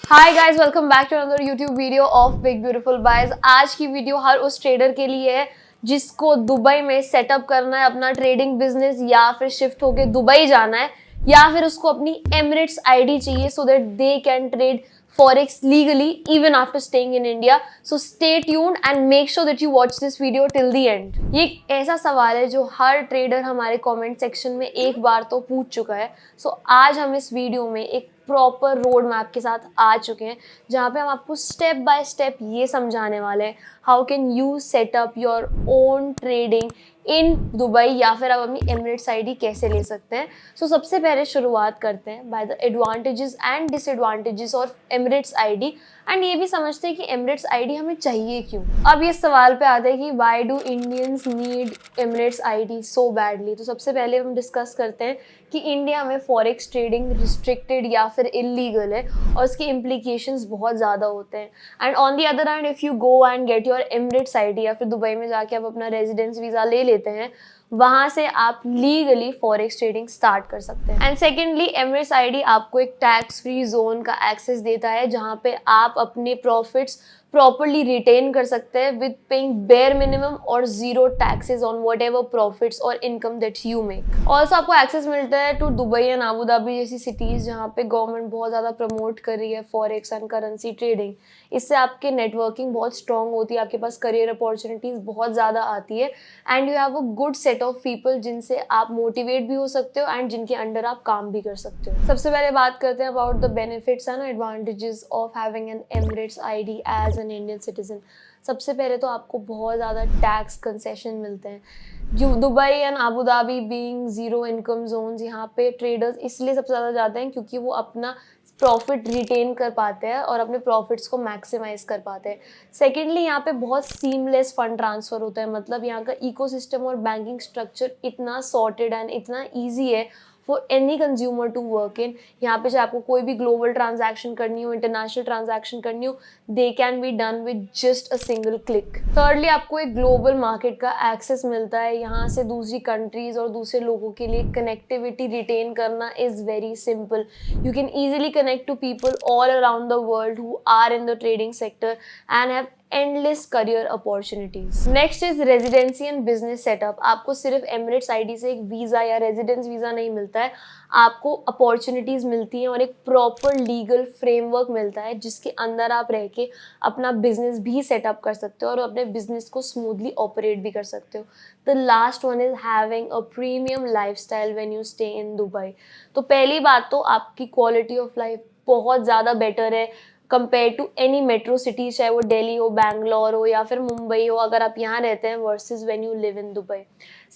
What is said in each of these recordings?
Hi guys, welcome back to another YouTube video of big beautiful buys. आज की video हर उस trader के लिए है जिसको दुबई में सेटअप करना है अपना ट्रेडिंग बिजनेस, या फिर शिफ्ट होके दुबई जाना है, या फिर उसको अपनी एमिरेट्स आईडी चाहिए so that they can trade forex legally even after staying in India. So stay tuned and make sure that you watch this video till the end. ये एक ऐसा सवाल है जो हर ट्रेडर हमारे कमेंट सेक्शन में एक बार तो पूछ चुका है। सो आज हम इस वीडियो में एक प्रॉपर रोड मैप के साथ आ चुके हैं जहाँ पे हम आपको स्टेप बाय स्टेप ये समझाने वाले हैं how can you set up your own trading in Dubai, या फिर आप अपनी एमिरेट्स आईडी कैसे ले सकते हैं। सो सबसे पहले शुरुआत करते हैं by the advantages and disadvantages of Emirates ID, and ये भी समझते हैं कि एमिरेट्स आईडी हमें चाहिए क्यों। अब ये सवाल पे आता है कि why do Indians need Emirates ID so badly. तो सबसे पहले हम डिस्कस करते हैं कि इंडिया में फॉरेक्स ट्रेडिंग रिस्ट्रिक्टेड या फिर इलीगल है और उसके इम्प्लीकेशंस बहुत ज़्यादा होते हैं। And on the other hand, if you go and get your Emirates ID या फिर दुबई में जाके आप अपना रेजिडेंस वीज़ा ले लेते हैं, वहाँ से आप लीगली फॉरेक्स ट्रेडिंग स्टार्ट कर सकते हैं। एंड सेकेंडली, एमिरेट्स आईडी आपको एक टैक्स फ्री जोन का एक्सेस देता है जहाँ पे आप अपने प्रॉफिट्स प्रॉपरली रिटेन कर सकते हैं विद पेइंग बेयर मिनिमम और zero taxes on whatever profits और income that you make. Also आपको एक्सेस मिलता है टू दुबई एंड आबू धाबी जैसी सिटीज़ जहाँ पे गवर्नमेंट बहुत ज़्यादा प्रमोट कर रही है फॉरेक्स एंड करेंसी ट्रेडिंग। इससे आपकी नेटवर्किंग बहुत स्ट्रॉन्ग होती है, आपके पास करियर अपॉर्चुनिटीज़ बहुत ज़्यादा आती है and you have a good set of people जिनसे आप मोटिवेट भी हो सकते हो एंड जिनके अंडर आप काम भी कर सकते हो। सबसे पहले बात करते हैं about the benefits and advantages of having an Emirates ID as an Indian citizen. सबसे पहले तो आपको बहुत ज़्यादा टैक्स कंसेशन मिलते हैं। Dubai and Abu Dhabi being zero income zones, यहाँ पे ट्रेडर्स इसलिए सबसे ज़्यादा जाते हैं क्योंकि वो अपना प्रॉफिट रिटेन कर पाते हैं और अपने प्रॉफिट्स को मैक्सिमाइज कर पाते हैं। सेकेंडली, यहाँ पे बहुत सीमलेस फंड ट्रांसफ़र होता है, मतलब यहाँ का इकोसिस्टम और बैंकिंग स्ट्रक्चर इतना सॉर्टेड एंड इतना ईजी है for any consumer to work in. यहाँ पे चाहे आपको कोई भी ग्लोबल ट्रांजैक्शन करनी हो, इंटरनेशनल ट्रांजैक्शन करनी हो, they can be done with just a single click. Thirdly, आपको एक ग्लोबल मार्केट का एक्सेस मिलता है। यहाँ से दूसरी कंट्रीज और दूसरे लोगों के लिए कनेक्टिविटी रिटेन करना is very simple. You can easily connect to people all around the world who are in the trading sector and have endless career opportunities. Next is residency and business setup. आपको सिर्फ Emirates ID से एक visa या residence visa नहीं मिलता है, आपको opportunities मिलती हैं और एक प्रॉपर लीगल फ्रेमवर्क मिलता है जिसके अंदर आप रह के अपना बिजनेस भी सेटअप कर सकते हो और अपने बिजनेस को स्मूथली ऑपरेट भी कर सकते हो। The last one is having a premium lifestyle when you stay in Dubai. तो पहली बात तो आपकी क्वालिटी ऑफ लाइफ बहुत ज़्यादा बेटर है compare to any metro city, चाहे वो दिल्ली हो, बैंगलोर हो या फिर मुंबई हो, अगर आप यहाँ रहते हैं versus when you live in Dubai.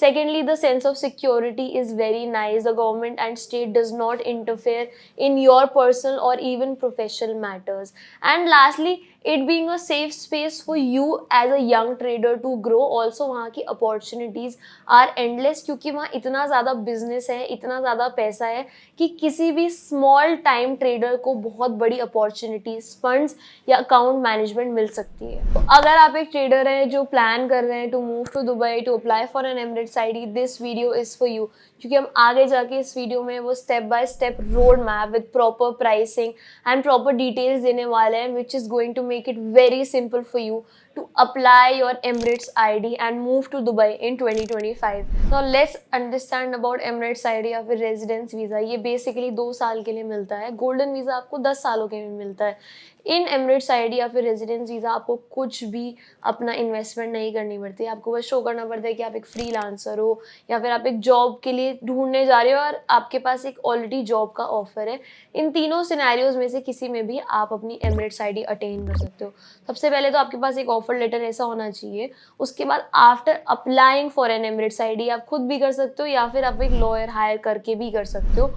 Secondly, the sense of security is very nice. The government and state does not interfere in your personal or even professional matters. And lastly, it being a safe space for you as a young trader to grow. Also, वहाँ की opportunities are endless क्योंकि वहाँ इतना ज़्यादा business है, इतना ज़्यादा पैसा है कि किसी भी small time trader को बहुत बड़ी opportunities, funds या account management मिल सकती है। तो अगर आप एक trader हैं जो plan कर रहे हैं to move to Dubai to apply for an Emirates ID, this video is for you, क्योंकि हम आगे जाके इस वीडियो में वो step by step road map with proper pricing and proper details देने वाले हैं which is going to make it very simple for you to apply your Emirates ID and move to Dubai in 2025. Now let's understand about Emirates ID या फिर residence visa. ये basically 2 साल के लिए मिलता है। गोल्डन वीज़ा आपको 10 सालों के लिए मिलता है। इन एमिरेट्स आईडी या फिर रेजिडेंस वीज़ा आपको कुछ भी अपना इन्वेस्टमेंट नहीं करनी पड़ती है। आपको बस शो करना पड़ता है कि आप एक फ्रीलांसर हो या फिर आप एक जॉब के लिए ढूंढने जा रहे हो और आपके पास एक ऑलरेडी जॉब का ऑफर है। इन तीनों सिनेरियोज में से किसी में भी आप अपनी एमिरेट्स आईडी अटेन कर सकते हो। सबसे पहले तो आपके पास एक ऑफर लेटर ऐसा होना चाहिए। उसके बाद after applying for an Emirates ID आप खुद भी कर सकते हो या फिर आप एक लॉयर हायर करके भी कर सकते हो।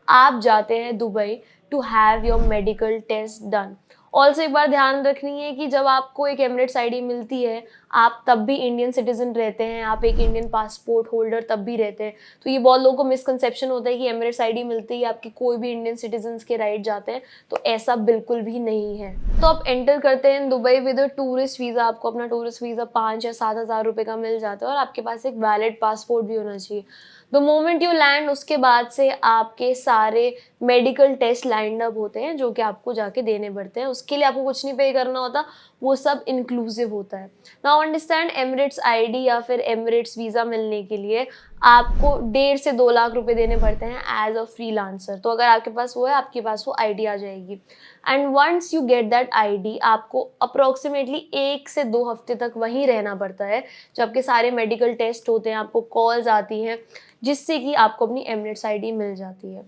आप जाते हैं Dubai to have your medical test done. Also एक बार ध्यान रखनी है कि जब आपको एक एमिरेट्स आईडी मिलती है आप तब भी इंडियन सिटीजन रहते हैं, आप एक इंडियन पासपोर्ट होल्डर तब भी रहते हैं। तो ये बहुत लोगों को मिसकंसेप्शन होता है कि एमिरेट्स आईडी मिलती है आपकी कोई भी इंडियन सिटीजन्स के राइट जाते हैं, तो ऐसा बिल्कुल भी नहीं है। तो आप एंटर करते हैं Dubai with a tourist visa. आपको अपना टूरिस्ट वीज़ा 5 या 7 हज़ार रुपये का मिल जाता है और आपके पास एक वैलिड पासपोर्ट भी होना चाहिए। द मोमेंट यू लैंड उसके बाद से आपके सारे मेडिकल टेस्ट लाइंड अप होते हैं जो कि आपको जाके देने पड़ते हैं, उसके लिए आपको कुछ नहीं पे करना होता, वो सब इंक्लूसिव होता है। नाउ अंडरस्टैंड, एमिरेट्स आईडी या फिर एमिरेट्स वीज़ा मिलने के लिए आपको 1.5 से 2 लाख रुपए देने पड़ते हैं एज अ फ्रीलांसर। तो अगर आपके पास वो है, आपके पास वो आईडी आ जाएगी। And once you get that ID, आपको अप्रोक्सीमेटली 1 से 2 हफ्ते तक वहीं रहना पड़ता है जब आपके सारे मेडिकल टेस्ट होते हैं, आपको कॉल्स आती हैं जिससे कि आपको अपनी एमिरेट्स आईडी मिल जाती है।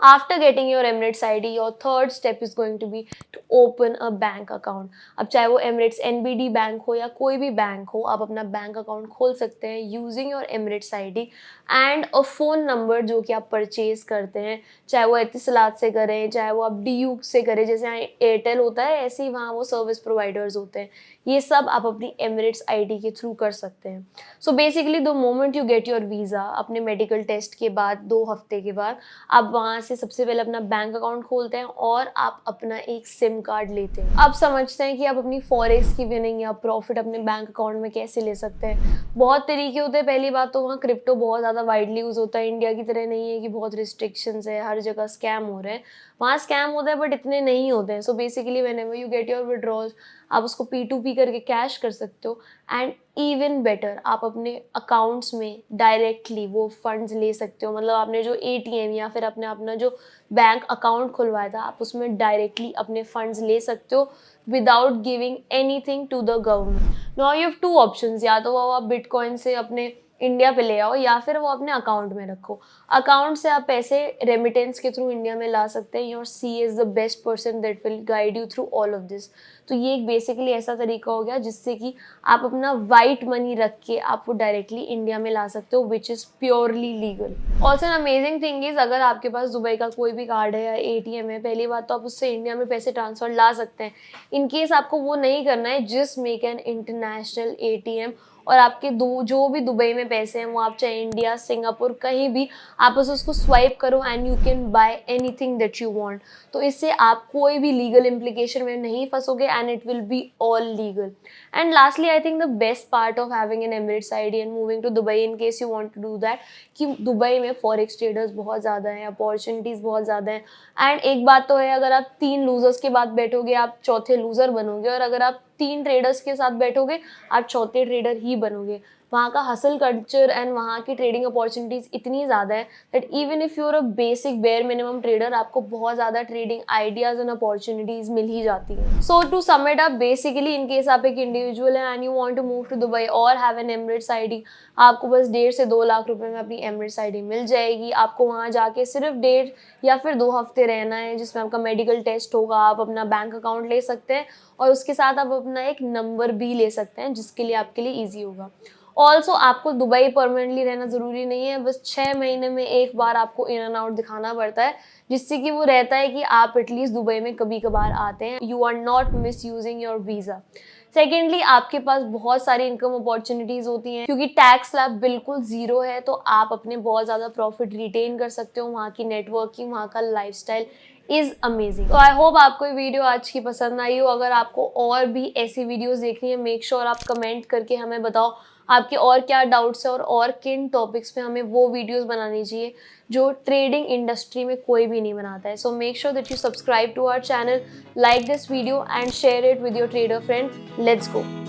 After getting your Emirates ID, your third step is going to be to open a bank account. अब चाहे वो Emirates NBD बैंक हो या कोई भी बैंक हो, आप अपना बैंक अकाउंट खोल सकते हैं using your Emirates ID and a phone number जो कि आप परचेज करते हैं, चाहे वो एतिसलात से करें, चाहे वो आप DU से करें, जैसे यहाँ एयरटेल होता है ऐसे ही वहाँ वो सर्विस प्रोवाइडर्स होते हैं। ये सब आप अपनी Emirates ID के थ्रू कर सकते हैं। So basically the moment you get your visa, अपने मेडिकल टेस्ट के बाद 2 हफ्ते के बाद आप वहाँ से सबसे पहले अपना बैंक अकाउंट खोलते हैं और आप अपना एक सिम कार्ड लेते हैं। आप समझते हैं कि आप अपनी फॉरेक्स की विनिंग या प्रॉफिट अपने बैंक अकाउंट में कैसे ले सकते हैं। बहुत तरीके होते हैं। पहली बात तो वहाँ क्रिप्टो बहुत ज़्यादा वाइडली यूज़ होता है, इंडिया की तरह नहीं है कि बहुत रिस्ट्रिक्शंस है, हर जगह स्कैम हो रहे हैं। वहाँ स्कैम होता है बट इतने नहीं होते हैं। So basically whenever you get your withdrawals, आप उसको P2P करके कैश कर सकते हो। एंड इवन बेटर, आप अपने अकाउंट्स में डायरेक्टली वो फंड्स ले सकते हो। मतलब आपने जो ATM या फिर अपना जो बैंक अकाउंट खुलवाया था, आप उसमें डायरेक्टली अपने फंड्स ले सकते हो without giving anything to the government. Now you have 2 options, या तो वो आप बिटकॉइन से अपने इंडिया पे ले आओ या फिर वो अपने अकाउंट में रखो। अकाउंट से आप पैसे रेमिटेंस के थ्रू इंडिया में ला सकते हैं। Your CA is the best person that will guide you through all of this. तो ये एक बेसिकली ऐसा तरीका हो गया जिससे कि आप अपना वाइट मनी रख के आप वो डायरेक्टली इंडिया में ला सकते हो, which is purely legal. Also an amazing thing is, अगर आपके पास दुबई का कोई भी कार्ड है या ATM है, पहली बात तो आप उससे इंडिया में पैसे ट्रांसफर ला सकते हैं। इन केस आपको वो नहीं करना है, just make an international ATM और आपके जो भी दुबई में पैसे हैं वो आप चाहे इंडिया, सिंगापुर, कहीं भी आप बस उसको स्वाइप करो and you can buy anything that you want. तो इससे आप कोई भी लीगल इम्प्लीकेशन में नहीं फंसोगे and it will be all legal. And lastly I think the best part of having an Emirates ID and moving to Dubai in case you want to do that, कि Dubai में forex traders बहुत ज़्यादा हैं, opportunities बहुत ज़्यादा हैं। And एक बात तो है, अगर आप 3 लूजर्स के बाद बैठोगे आप चौथे लूज़र बनोगे, और अगर आप 3 ट्रेडर्स के साथ बैठोगे आप चौथे ट्रेडर ही बनोगे। वहाँ का हसल कल्चर एंड वहाँ की ट्रेडिंग अपॉर्चुनिटीज़ इतनी ज़्यादा है that even if you are a basic bare minimum trader, आपको बहुत ज़्यादा ट्रेडिंग आइडियाज़ एंड अपॉर्चुनिटीज़ मिल ही जाती हैं। So to sum it up, basically in case आप एक इंडिविजुअल हैं and you want to move to Dubai और हैव एन एमिरेट्स आईडी, आपको बस 1.5 से 2 लाख रुपए में अपनी एमिरेट्स आईडी मिल जाएगी। आपको वहाँ जाके सिर्फ 1.5 या फिर 2 हफ्ते रहना है, जिसमें आपका मेडिकल टेस्ट होगा, आप अपना बैंक अकाउंट ले सकते हैं और उसके साथ आप अपना एक नंबर भी ले सकते हैं जिसके लिए आपके लिए ईजी होगा। ऑल्सो आपको दुबई परमानेंटली रहना ज़रूरी नहीं है, बस 6 महीने में एक बार आपको इन एंड आउट दिखाना पड़ता है, जिससे कि वो रहता है कि आप एटलीस्ट दुबई में कभी कभार आते हैं। You are not misusing your visa. Secondly, आपके पास बहुत सारी इनकम अपॉर्चुनिटीज़ होती हैं, क्योंकि टैक्स स्लैब बिल्कुल ज़ीरो है, तो आप अपने बहुत ज़्यादा प्रॉफिट रिटेन कर सकते हो। वहाँ की नेटवर्किंग, वहाँ का लाइफस्टाइल इज़ अमेजिंग। तो आई होप आपको ये वीडियो आज की पसंद आई हो। अगर आपको और भी ऐसी वीडियोज़ देखनी है, मेक श्योर आप कमेंट करके हमें बताओ आपके और क्या डाउट्स है और किन टॉपिक्स पे हमें वो वीडियोस बनानी चाहिए जो ट्रेडिंग इंडस्ट्री में कोई भी नहीं बनाता है। So make sure that you subscribe to our channel, like this video and share it with your trader friend. Let's go.